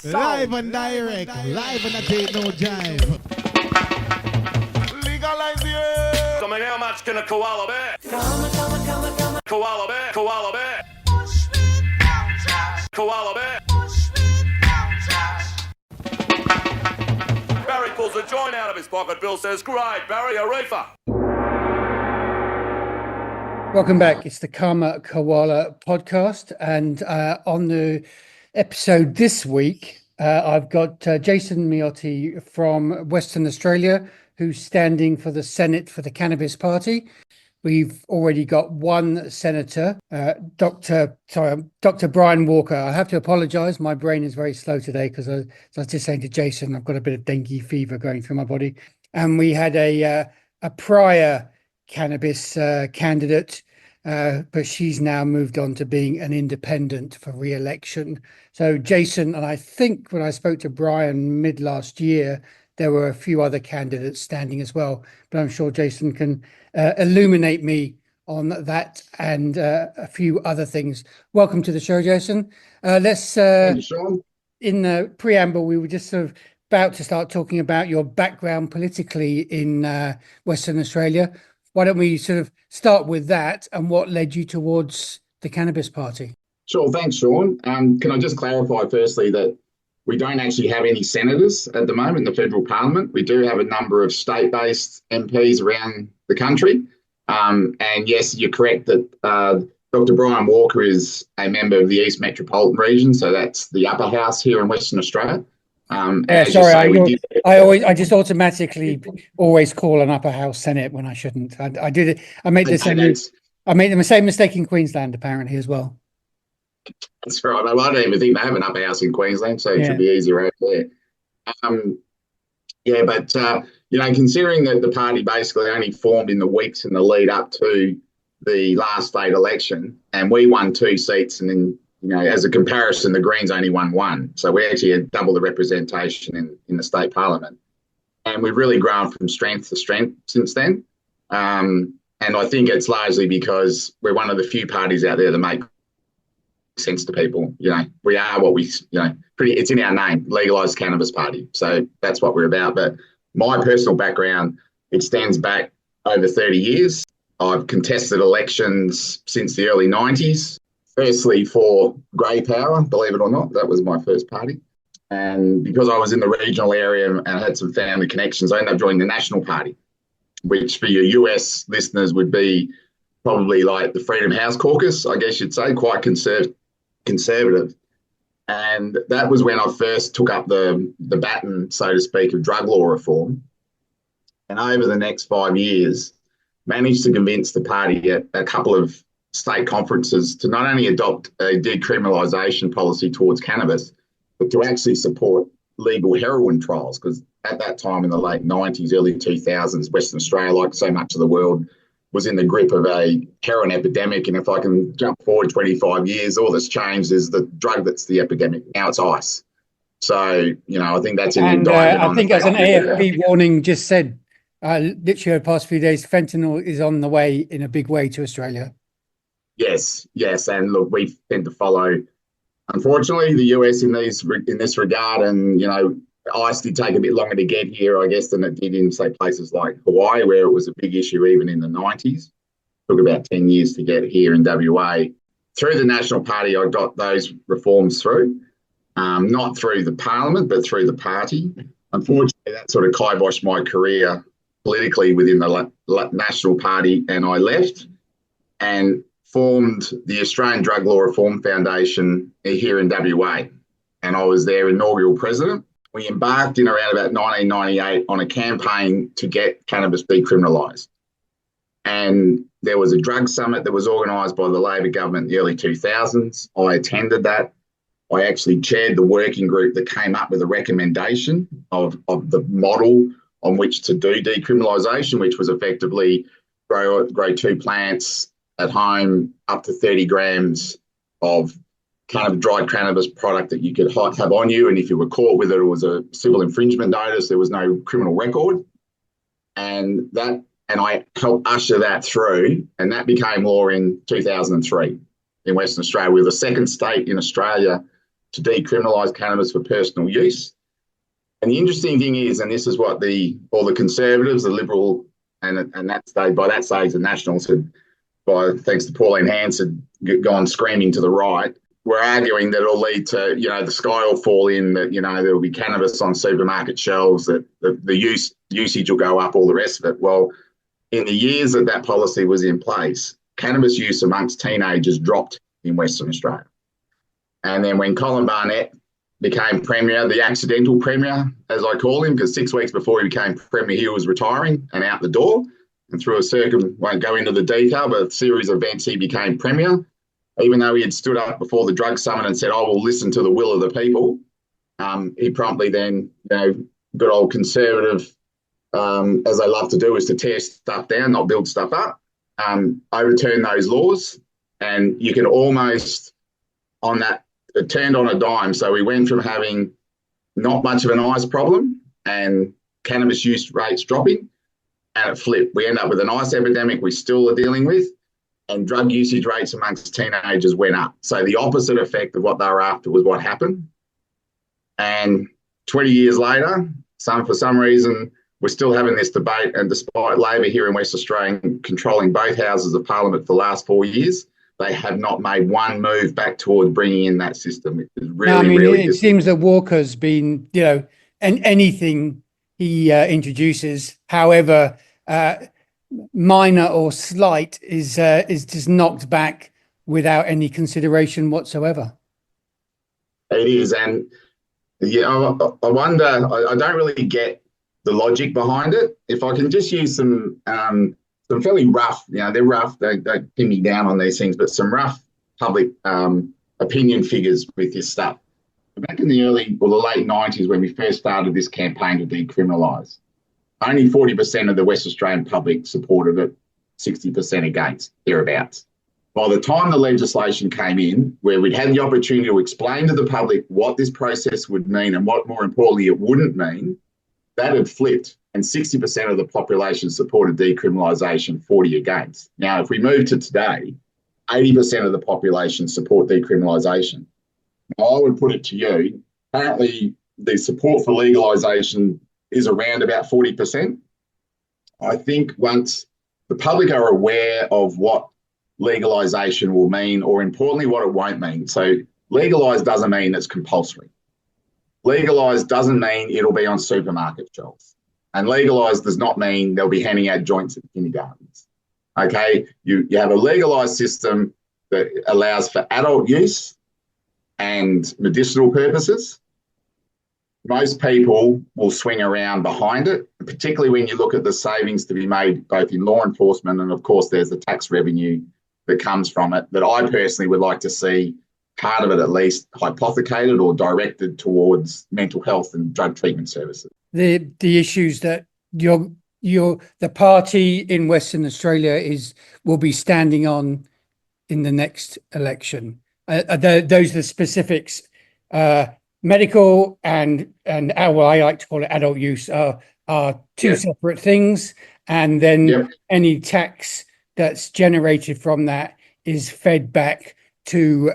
Live and direct, live and I take no jive. Legalize it. I mean, how much can a koala bear? Koala bear, koala bear. Koala bear. Barry pulls a joint out of his pocket. Bill says, "Great, Barry, a reefer." Welcome back. It's the Karma Koala podcast. And on the episode this week, I've got Jason Meotti from Western Australia, who's standing for the Senate for the Cannabis Party. We've already got one senator, Dr. Brian Walker. I have to apologise. My brain is very slow today because I was just saying to Jason, I've got a bit of dengue fever going through my body. And we had a prior cannabis candidate, but she's now moved on to being an independent for re-election. So Jason, and I think when I spoke to Brian mid last year, there were a few other candidates standing as well, but I'm sure Jason can illuminate me on that and a few other things. Welcome to the show, Jason. Let's Thank you, Sean. In the preamble, we were just sort of about to start talking about your background politically in Western Australia. Why don't we sort of start with that and what led you towards the Cannabis Party? Sure, thanks, Sean. Can I just clarify firstly that we don't actually have any senators at the moment in the federal parliament. We do have a number of state-based MPs around the country. And yes, you're correct that Dr. Brian Walker is a member of the East Metropolitan region. So that's the upper house here in Western Australia. Sorry, I just automatically always call an upper house Senate when I shouldn't. I did it. I made the same mistake in Queensland apparently as well. That's right. I don't even think they have an upper house in Queensland, so it should be easier out there. Considering that the party basically only formed in the weeks in the lead up to the last state election, and we won 2 seats, and then, as a comparison, the Greens only won 1. So we actually had double the representation in the state parliament. And we've really grown from strength to strength since then. And I think it's largely because we're one of the few parties out there that make sense to people. We are what we, it's in our name, Legalize Cannabis Party. So that's what we're about. But my personal background extends back over 30 years. I've contested elections since the early 90s. Firstly, for Grey Power, believe it or not, that was my first party. And because I was in the regional area and I had some family connections, I ended up joining the National Party, which for your US listeners would be probably like the Freedom House Caucus, I guess you'd say, quite conservative. And that was when I first took up the baton, so to speak, of drug law reform. And over the next 5 years, managed to convince the party at a couple of state conferences to not only adopt a decriminalisation policy towards cannabis, but to actually support legal heroin trials. Because at that time in the late 90s, early 2000s, Western Australia, like so much of the world, was in the grip of a heroin epidemic. And if I can jump forward 25 years, all that's changed is the drug that's the epidemic. Now it's ice. So, I think that's an indictment. I think as an AFP warning just said, literally over the past few days, fentanyl is on the way in a big way to Australia. Yes. And look, we tend to follow, unfortunately, the US in this regard. And, ice did take a bit longer to get here, I guess, than it did in, say, places like Hawaii, where it was a big issue even in the 90s. Took about 10 years to get here in WA. Through the National Party, I got those reforms through, not through the parliament, but through the party. Unfortunately, that sort of kiboshed my career politically within the National Party, and I left and formed the Australian Drug Law Reform Foundation here in WA. And I was their inaugural president. We embarked in around about 1998 on a campaign to get cannabis decriminalised. And there was a drug summit that was organised by the Labor government in the early 2000s. I attended that. I actually chaired the working group that came up with a recommendation of the model on which to do decriminalisation, which was effectively grow 2 plants at home, up to 30 grams of kind of dried cannabis product that you could have on you. And if you were caught with it, it was a civil infringement notice. There was no criminal record. And I helped usher that through, and that became law in 2003 in Western Australia. We were the second state in Australia to decriminalise cannabis for personal use. And the interesting thing is, and this is what all the Conservatives, the Liberal, and that stage, by that stage, the Nationals had, thanks to Pauline Hanks, had gone screaming to the right. We're arguing that it'll lead to, the sky will fall in, that, there will be cannabis on supermarket shelves, that the usage will go up, all the rest of it. Well, in the years that policy was in place, cannabis use amongst teenagers dropped in Western Australia. And then when Colin Barnett became Premier, the accidental Premier, as I call him, because 6 weeks before he became Premier, he was retiring and out the door. And through won't go into the detail, but a series of events, he became Premier. Even though he had stood up before the drug summit and said, I will listen to the will of the people, he promptly then, good old Conservative, as they love to do, is to tear stuff down, not build stuff up, overturn those laws. And you can almost, on that, it turned on a dime. So we went from having not much of an ice problem and cannabis use rates dropping, and it flipped. We end up with an ice epidemic we still are dealing with, and drug usage rates amongst teenagers went up. So the opposite effect of what they were after was what happened. And 20 years later, for some reason, we're still having this debate, and despite Labor here in West Australia controlling both houses of Parliament for the last 4 years, they have not made one move back towards bringing in that system. It is really, it seems that Walker's been, and anything he introduces, however minor or slight, is just knocked back without any consideration whatsoever. It is, and I wonder. I don't really get the logic behind it. If I can just use some fairly rough, they're rough. They don't pin me down on these things, but some rough public opinion figures with this stuff. Back in the late 90s, when we first started this campaign to decriminalise, only 40% of the West Australian public supported it, 60% against, thereabouts. By the time the legislation came in, where we'd had the opportunity to explain to the public what this process would mean and what, more importantly, it wouldn't mean, that had flipped, and 60% of the population supported decriminalisation, 40 against. Now, if we move to today, 80% of the population support decriminalisation. Now, I would put it to you, apparently the support for legalisation is around about 40%. I think once the public are aware of what legalisation will mean, or importantly, what it won't mean. So legalise doesn't mean it's compulsory. Legalise doesn't mean it'll be on supermarket shelves. And legalise does not mean they'll be handing out joints at kindergartens. Okay, you have a legalised system that allows for adult use and medicinal purposes. Most people will swing around behind it, particularly when you look at the savings to be made both in law enforcement, and of course there's the tax revenue that comes from it, that I personally would like to see part of it at least hypothecated or directed towards mental health and drug treatment services. The issues that the party in Western Australia will be standing on in the next election. Those are the specifics. Medical and what I like to call it adult use are two separate things, and then any tax that's generated from that is fed back to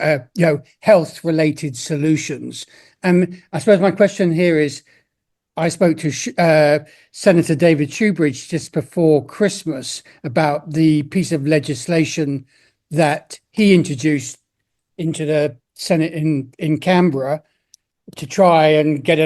health related solutions. I suppose my question here is, I spoke to Senator David Shoebridge just before Christmas about the piece of legislation that he introduced into the Senate in Canberra to try and get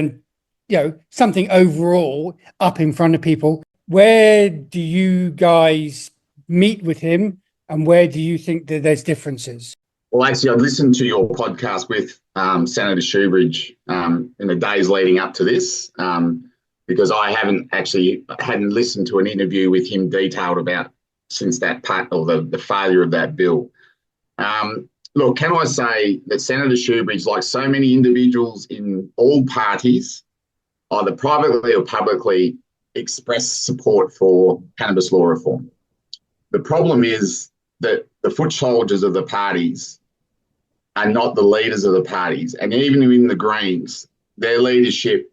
something overall up in front of people. Where do you guys meet with him, and where do you think that there's differences? Well, actually, I've listened to your podcast with Senator Shoebridge in the days leading up to this, because I hadn't listened to an interview with him detailed about since that part of the failure of that bill. Look, can I say that Senator Shoebridge, like so many individuals in all parties, either privately or publicly, expressed support for cannabis law reform. The problem is that the foot soldiers of the parties are not the leaders of the parties. And even in the Greens, their leadership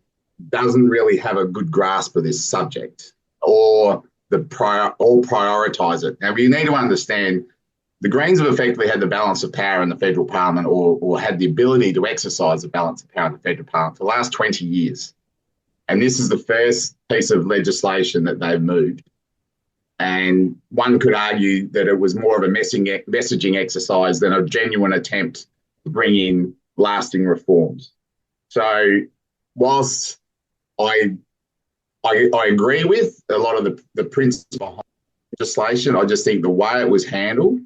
doesn't really have a good grasp of this subject or prioritise it. Now, we need to understand the Greens have effectively had the balance of power in the federal parliament, or had the ability to exercise the balance of power in the federal parliament for the last 20 years. And this is the first piece of legislation that they've moved. And one could argue that it was more of a messaging exercise than a genuine attempt to bring in lasting reforms. So whilst I agree with a lot of the principles behind legislation, I just think the way it was handled,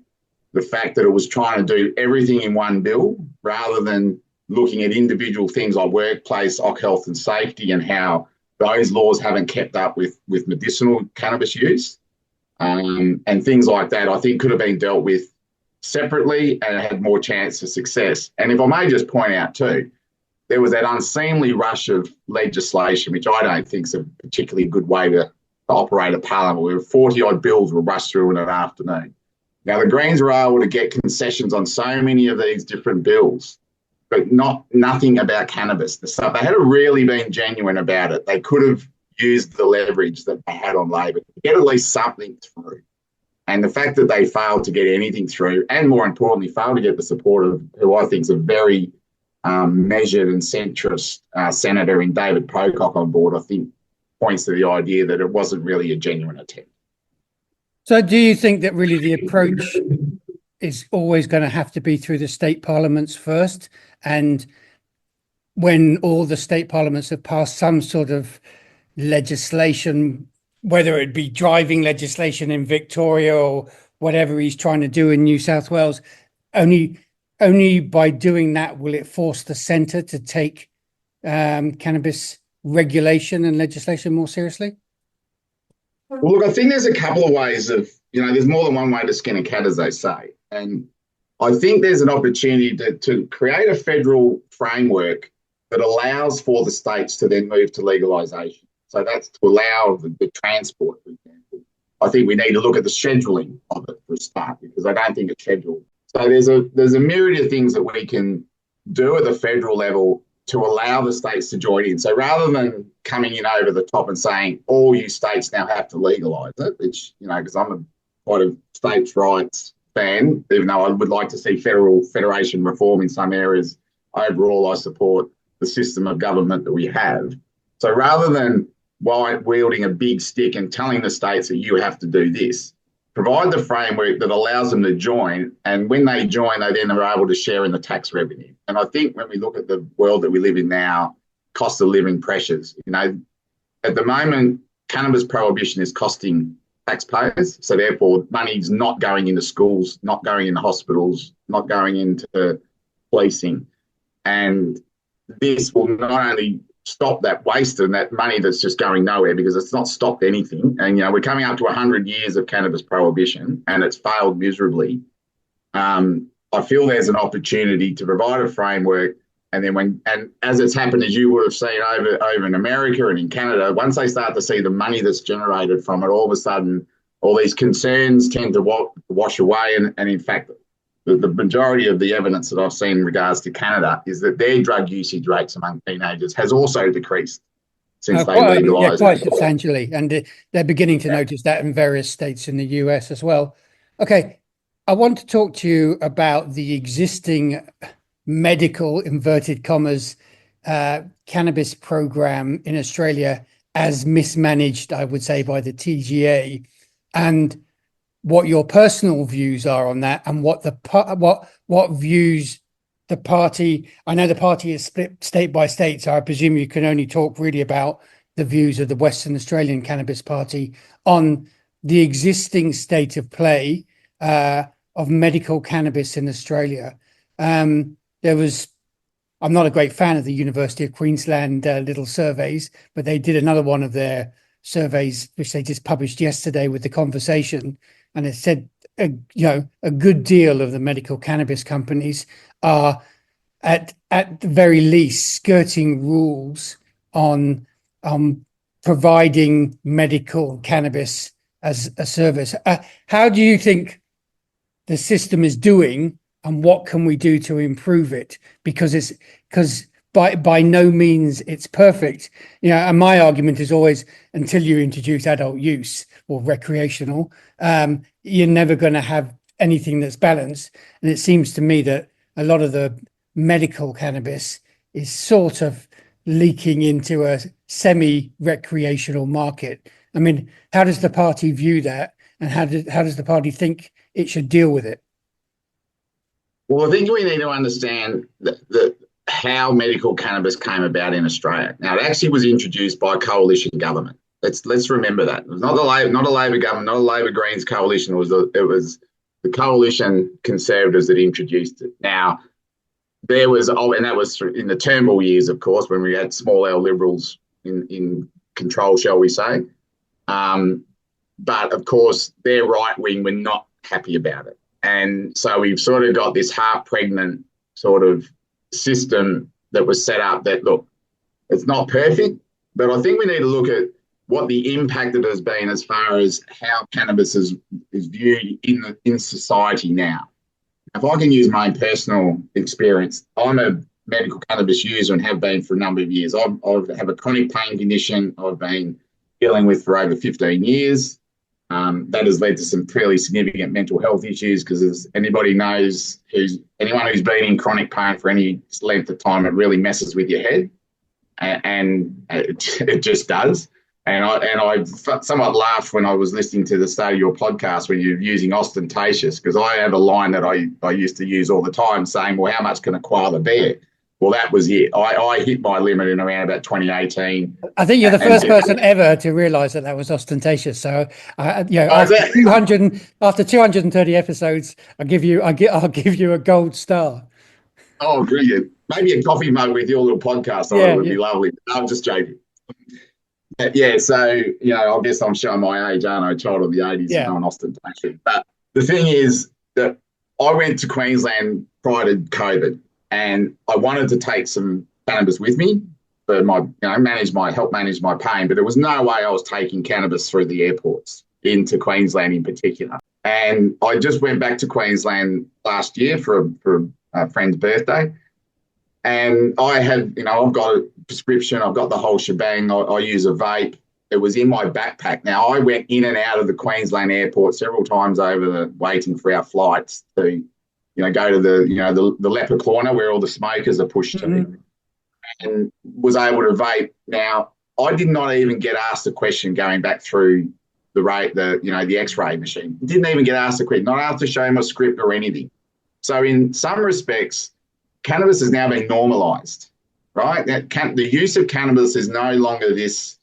the fact that it was trying to do everything in one bill rather than looking at individual things like workplace, health and safety, and how those laws haven't kept up with medicinal cannabis use, and things like that, I think could have been dealt with separately and had more chance of success. And if I may just point out too, there was that unseemly rush of legislation, which I don't think is a particularly good way to operate a parliament, where 40-odd bills were rushed through in an afternoon. Now, the Greens were able to get concessions on so many of these different bills, but nothing about cannabis. The stuff, they had really been genuine about it. They could have used the leverage that they had on Labor to get at least something through. And the fact that they failed to get anything through, and more importantly, failed to get the support of who I think is a very measured and centrist senator in David Pocock on board, I think points to the idea that it wasn't really a genuine attempt. So do you think that really the approach is always going to have to be through the state parliaments first? And when all the state parliaments have passed some sort of legislation, whether it be driving legislation in Victoria or whatever he's trying to do in New South Wales, only by doing that will it force the centre to take cannabis regulation and legislation more seriously? Well, look, I think there's a couple of ways of, there's more than one way to skin a cat, as they say. And I think there's an opportunity to create a federal framework that allows for the states to then move to legalisation. So that's to allow the transport, for example. I think we need to look at the scheduling of it for a start, because I don't think it's scheduled. So there's a myriad of things that we can do at the federal level to allow the states to join in. So rather than coming in over the top and saying all you states now have to legalise it, which, because I'm quite a states' rights fan, even though I would like to see federation reform in some areas, overall I support the system of government that we have. So rather than wielding a big stick and telling the states that you have to do this, provide the framework that allows them to join, and when they join, they then are able to share in the tax revenue. And I think when we look at the world that we live in now, cost of living pressures, at the moment, cannabis prohibition is costing taxpayers. So therefore, money's not going into schools, not going into hospitals, not going into policing. And this will not only stop that waste and that money that's just going nowhere, because it's not stopped anything. And, we're coming up to 100 years of cannabis prohibition and it's failed miserably. I feel there's an opportunity to provide a framework. And then as it's happened, as you would have seen over in America and in Canada, once they start to see the money that's generated from it, all of a sudden, all these concerns tend to wash away. And in fact, the majority of the evidence that I've seen in regards to Canada is that their drug usage rates among teenagers has also decreased since they legalised. Quite substantially. And they're beginning to notice that in various states in the US as well. Okay, I want to talk to you about the existing medical, inverted commas, cannabis program in Australia as mismanaged, I would say, by the TGA, and what your personal views are on that, and what views the party. I know the party is split state by state, so I presume you can only talk really about the views of the Western Australian Cannabis Party on the existing state of play of medical cannabis in Australia. I'm not a great fan of the University of Queensland little surveys, but they did another one of their surveys, which they just published yesterday with the conversation. And it said, a good deal of the medical cannabis companies are at the very least skirting rules on providing medical cannabis as a service. How do you think the system is doing, and what can we do to improve it? Because by no means it's perfect. And my argument is always, until you introduce adult use or recreational, you're never going to have anything that's balanced. And it seems to me that a lot of the medical cannabis is sort of leaking into a semi-recreational market. I mean, how does the party view that, and how does the party think it should deal with it? Well, I think we need to understand how medical cannabis came about in Australia. Now, it actually was introduced by a coalition government. Let's remember that. It was not a Labor government, not a Labor Greens coalition. It was the coalition Conservatives that introduced it. Now, and that was in the Turnbull years, of course, when we had small L Liberals in control, shall we say. But, of course, their right wing were not happy about it. And so we've sort of got this half-pregnant sort of system that was set up that, look, it's not perfect, but I think we need to look at what the impact it has been as far as how cannabis is viewed in society now. If I can use my own personal experience, I'm a medical cannabis user and have been for a number of years. I have a chronic pain condition I've been dealing with for over 15 years. That has led to some fairly significant mental health issues because, as anybody knows, anyone who's been in chronic pain for any length of time, it really messes with your head, and it just does. And I somewhat laughed when I was listening to the start of your podcast when you're using ostentatious, because I have a line that I used to use all the time saying, well, how much can a koala bear? Well, that was it. I hit my limit in around about 2018. I think you're the first person ever to realise that was ostentatious. So, after 230 episodes, I'll give you a gold star. Oh, brilliant! Maybe a coffee mug with your little podcast on it would be lovely. No, I'm just joking. Yeah, so I guess I'm showing my age, aren't I? A child of the 80s, and on ostentatious. But the thing is that I went to Queensland prior to COVID. And I wanted to take some cannabis with me for my, help manage my pain. But there was no way I was taking cannabis through the airports into Queensland in particular. And I just went back to Queensland last year for a friend's birthday. And I had, I've got a prescription. I've got the whole shebang. I use a vape. It was in my backpack. Now, I went in and out of the Queensland airport several times over waiting for our flights to go to the leper corner where all the smokers are pushed to, and was able to vape. Now, I did not even get asked a question going back through the X-ray machine. Didn't even get asked a question. Not asked to show my script or anything. So, in some respects, cannabis has now been normalised, right? The use of cannabis is no longer this.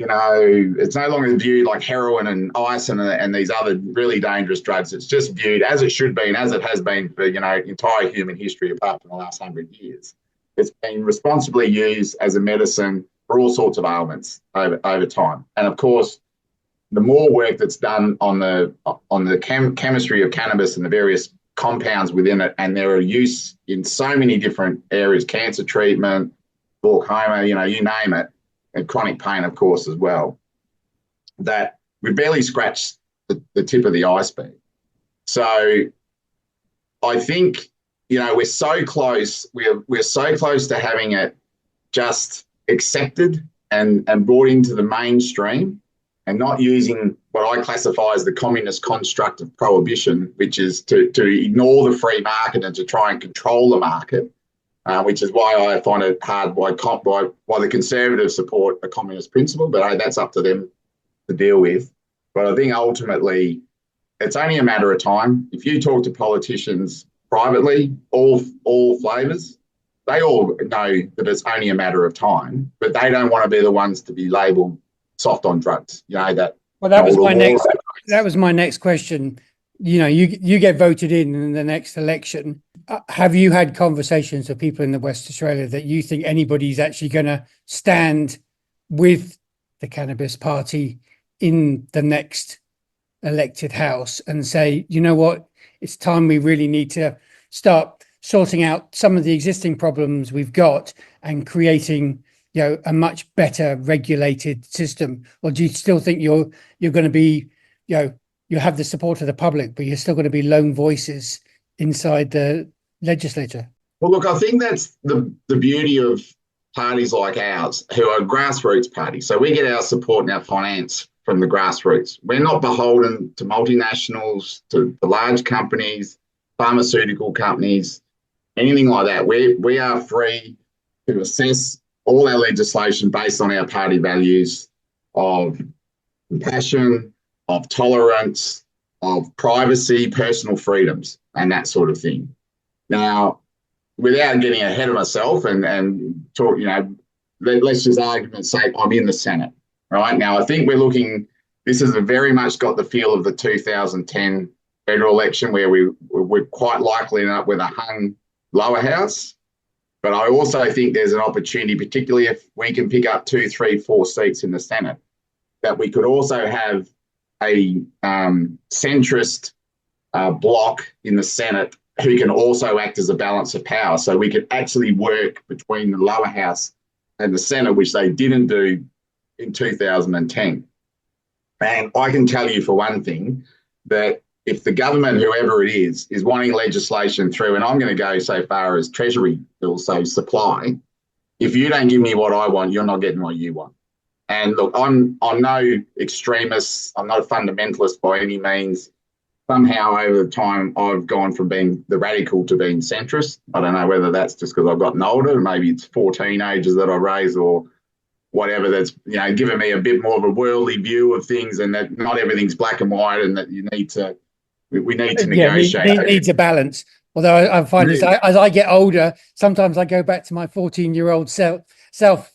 It's no longer viewed like heroin and ice and these other really dangerous drugs. It's just viewed as it should be and as it has been for, entire human history apart from the last 100 years. It's been responsibly used as a medicine for all sorts of ailments over time. And, of course, the more work that's done on the chemistry of cannabis and the various compounds within it, and their use in so many different areas, cancer treatment, glaucoma, you name it, and chronic pain, of course, as well, that we barely scratched the tip of the iceberg. So I think, we're so close. We're so close to having it just accepted and brought into the mainstream and not using what I classify as the communist construct of prohibition, which is to ignore the free market and to try and control the market. Which is why I find it hard why the Conservatives support a communist principle, but hey, that's up to them to deal with. But I think ultimately it's only a matter of time. If you talk to politicians privately, all flavours, they all know that it's only a matter of time, but they don't want to be the ones to be labelled soft on drugs. That was my next question. You get voted in the next election. Have you had conversations with people in the West Australia that you think anybody's actually going to stand with the Cannabis Party in the next elected House and say, you know what, it's time we really need to start sorting out some of the existing problems we've got and creating, a much better regulated system? Or do you still think you're going to be, you have the support of the public, but you're still going to be lone voices inside the legislature? Well, look, I think that's the beauty of parties like ours, who are grassroots parties. So we get our support and our finance from the grassroots. We're not beholden to multinationals, to the large companies, pharmaceutical companies, anything like that. We are free to assess all our legislation based on our party values of compassion, of tolerance, of privacy, personal freedoms, and that sort of thing. Now, without getting ahead of myself and talk, let's just argument's sake, I'm in the Senate, right? Now, I think this has very much got the feel of the 2010 federal election where we're quite likely to end up with a hung lower house. But I also think there's an opportunity, particularly if we can pick up 2, 3, 4 seats in the Senate, that we could also have a centrist bloc in the Senate who can also act as a balance of power. So we could actually work between the lower house and the Senate, which they didn't do in 2010. And I can tell you for one thing that if the government, whoever it is wanting legislation through, and I'm going to go so far as Treasury bills, so supply, if you don't give me what I want, you're not getting what you want. And look, I'm no extremist. I'm not a fundamentalist by any means. Somehow over the time, I've gone from being the radical to being centrist. I don't know whether that's just because I've gotten older. Maybe it's 4 teenagers that I raised or whatever that's, given me a bit more of a worldly view of things, and that not everything's black and white, and that we need to negotiate. Needs a balance. Although I find as I get older, sometimes I go back to my 14-year-old self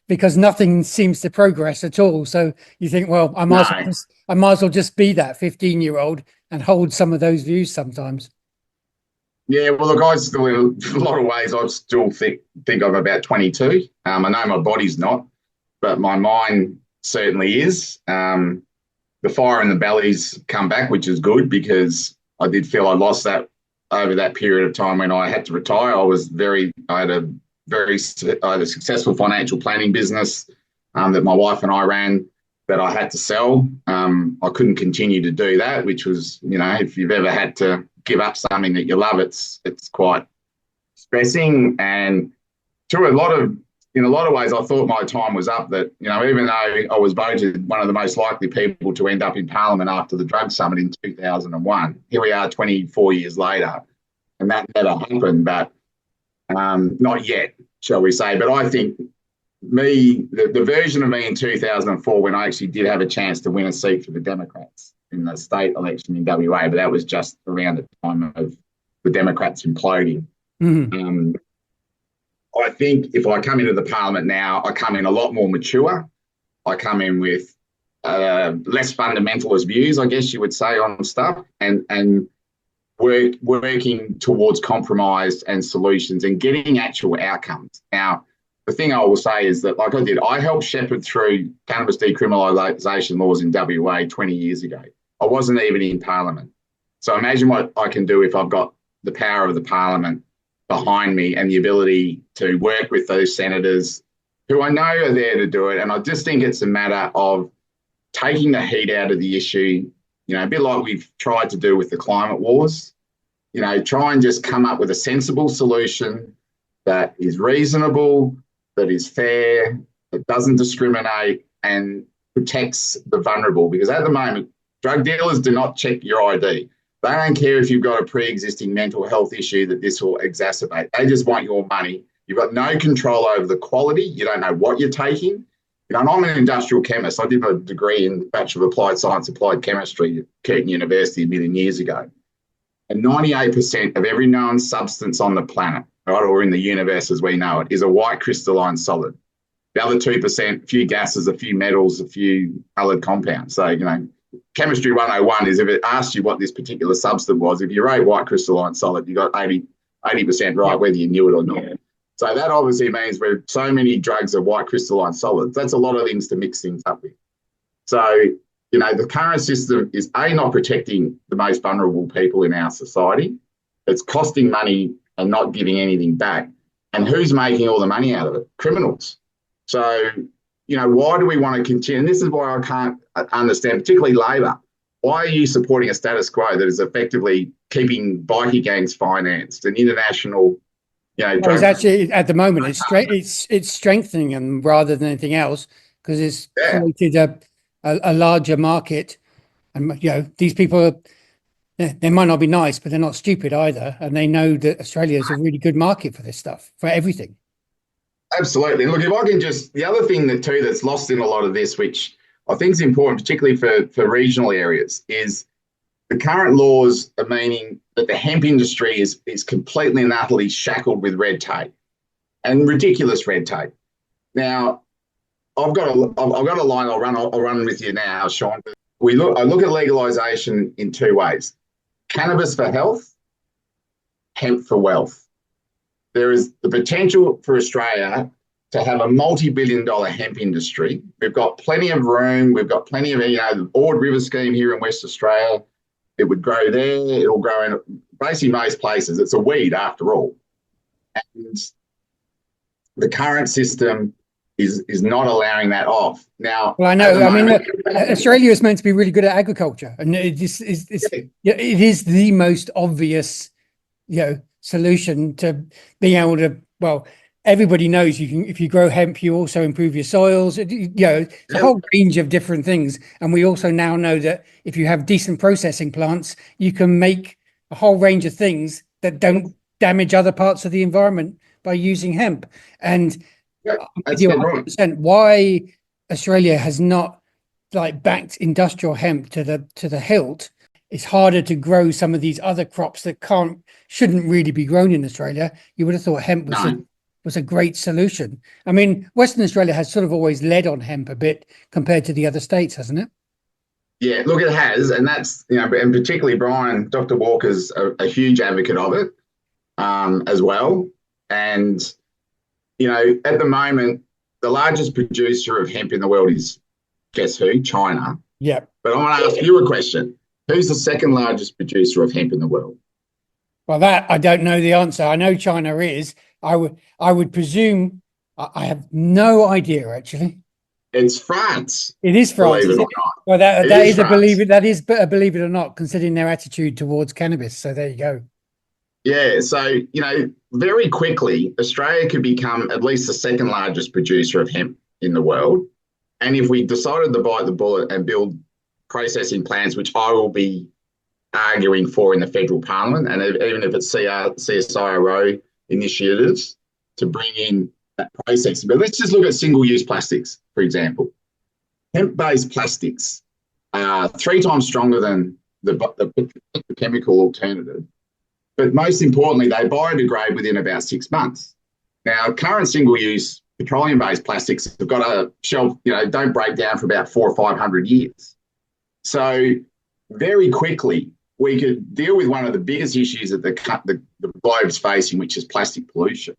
because nothing seems to progress at all. So you think, well, I might as well just be that 15-year-old and hold some of those views sometimes. Yeah, well, look, I still, in a lot of ways, I still think I'm about 22. I know my body's not, but my mind certainly is. The fire in the belly's come back, which is good, because I did feel I lost that over that period of time when I had to retire. I had a successful financial planning business that my wife and I ran that I had to sell. I couldn't continue to do that, which was, if you've ever had to give up something that you love, it's quite stressing. And in a lot of ways, I thought my time was up. That, even though I was voted one of the most likely people to end up in Parliament after the drug summit in 2001, here we are 24 years later, and that never happened. But not yet, shall we say. But I think the version of me in 2004, when I actually did have a chance to win a seat for the Democrats in the state election in WA, but that was just around the time of the Democrats imploding. Mm-hmm. I think if I come into the Parliament now, I come in a lot more mature. I come in with less fundamentalist views, I guess you would say, on stuff, and working towards compromise and solutions and getting actual outcomes. Now, the thing I will say is that, like I did, I helped shepherd through cannabis decriminalisation laws in WA 20 years ago. I wasn't even in Parliament. So imagine what I can do if I've got the power of the Parliament behind me and the ability to work with those senators who I know are there to do it. And I just think it's a matter of taking the heat out of the issue, a bit like we've tried to do with the climate wars. Try and just come up with a sensible solution that is reasonable, that is fair, that doesn't discriminate, and protects the vulnerable. Because at the moment, drug dealers do not check your ID. They don't care if you've got a pre-existing mental health issue that this will exacerbate. They just want your money. You've got no control over the quality. You don't know what you're taking. And I'm an industrial chemist. I did a degree in Bachelor of Applied Science, Applied Chemistry at Curtin University a million years ago. And 98% of every known substance on the planet, right, or in the universe as we know it, is a white crystalline solid. The other 2%, a few gases, a few metals, a few coloured compounds. So, Chemistry 101 is if it asked you what this particular substance was, if you wrote white crystalline solid, you got 80% right, whether you knew it or not. So that obviously means where so many drugs are white crystalline solids, that's a lot of things to mix things up with. So, the current system is not protecting the most vulnerable people in our society. It's costing money and not giving anything back. And who's making all the money out of it? Criminals. So, why do we want to continue? And this is why I can't understand, particularly Labor. Why are you supporting a status quo that is effectively keeping bikie gangs financed and international, it's actually, at the moment, it's strengthening them rather than anything else, because it's created a larger market. And, these people are, they might not be nice, but they're not stupid either. And they know that Australia is a really good market for this stuff, for everything. Absolutely. Look, if I can just, the other thing that too that's lost in a lot of this, which I think is important, particularly for regional areas, is the current laws are meaning that the hemp industry is completely and utterly shackled with red tape and ridiculous red tape. Now, I've got a line I'll run with you now, Sean. I look at legalization in two ways: cannabis for health, hemp for wealth. There is the potential for Australia to have a multi-billion-dollar hemp industry. We've got plenty of room. We've got plenty of, the Ord River scheme here in West Australia. It would grow there. It'll grow in basically most places. It's a weed after all. And the current system is not allowing that off. Now, well, I know. I mean, Australia is meant to be really good at agriculture, and it is the most obvious, solution to being able to. Well, everybody knows if you grow hemp, you also improve your soils. It's a whole range of different things, and we also now know that if you have decent processing plants, you can make a whole range of things that don't damage other parts of the environment by using hemp. And that's 100%. Why Australia has not backed industrial hemp to the hilt. It's harder to grow some of these other crops that shouldn't really be grown in Australia. You would have thought hemp was a great solution. I mean, Western Australia has sort of always led on hemp a bit compared to the other states, hasn't it? Yeah, look, it has, and that's and particularly Brian, Dr. Walker's a huge advocate of it as well. And at the moment, the largest producer of hemp in the world is, guess who? China. Yeah. But I want to ask you a question. Who's the second largest producer of hemp in the world? Well, that I don't know the answer. I know China is. I would presume. I have no idea, actually. It's France. It is France. Believe it or not. Well, that is a believe it or not, considering their attitude towards cannabis. So there you go. Yeah, so, very quickly, Australia could become at least the second largest producer of hemp in the world. And if we decided to bite the bullet and build processing plants, which I will be arguing for in the federal parliament, and even if it's CSIRO initiatives to bring in that processing. But let's just look at single-use plastics, for example. Hemp-based plastics are 3 times stronger than the chemical alternative. But most importantly, they biodegrade within about 6 months. Now, current single-use petroleum-based plastics have got a shelf, don't break down for about 400 or 500 years. So very quickly, we could deal with one of the biggest issues that the globe's facing, which is plastic pollution,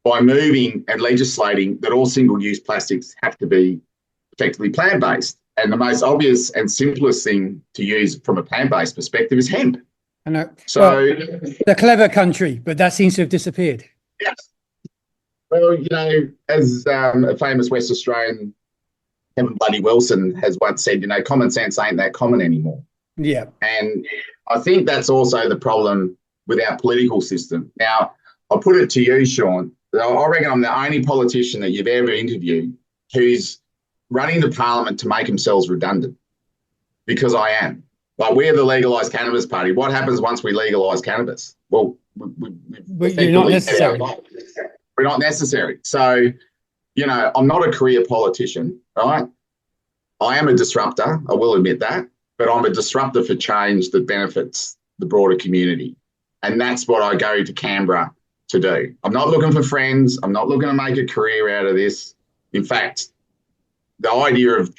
by moving and legislating that all single-use plastics have to be effectively plant-based. And the most obvious and simplest thing to use from a plant-based perspective is hemp. I know. So the clever country, but that seems to have disappeared. Yes. Well, as a famous West Australian, Kevin Bloody Wilson, has once said, common sense ain't that common anymore. Yeah. And I think that's also the problem with our political system. Now, I'll put it to you, Sean. I reckon I'm the only politician that you've ever interviewed who's running the parliament to make themselves redundant, because I am. We're the Legalise Cannabis Party. What happens once we legalise cannabis? Well, you're not necessary. We're not necessary. So, I'm not a career politician, right? I am a disruptor. I will admit that. But I'm a disruptor for change that benefits the broader community. And that's what I go to Canberra to do. I'm not looking for friends. I'm not looking to make a career out of this. In fact, the idea of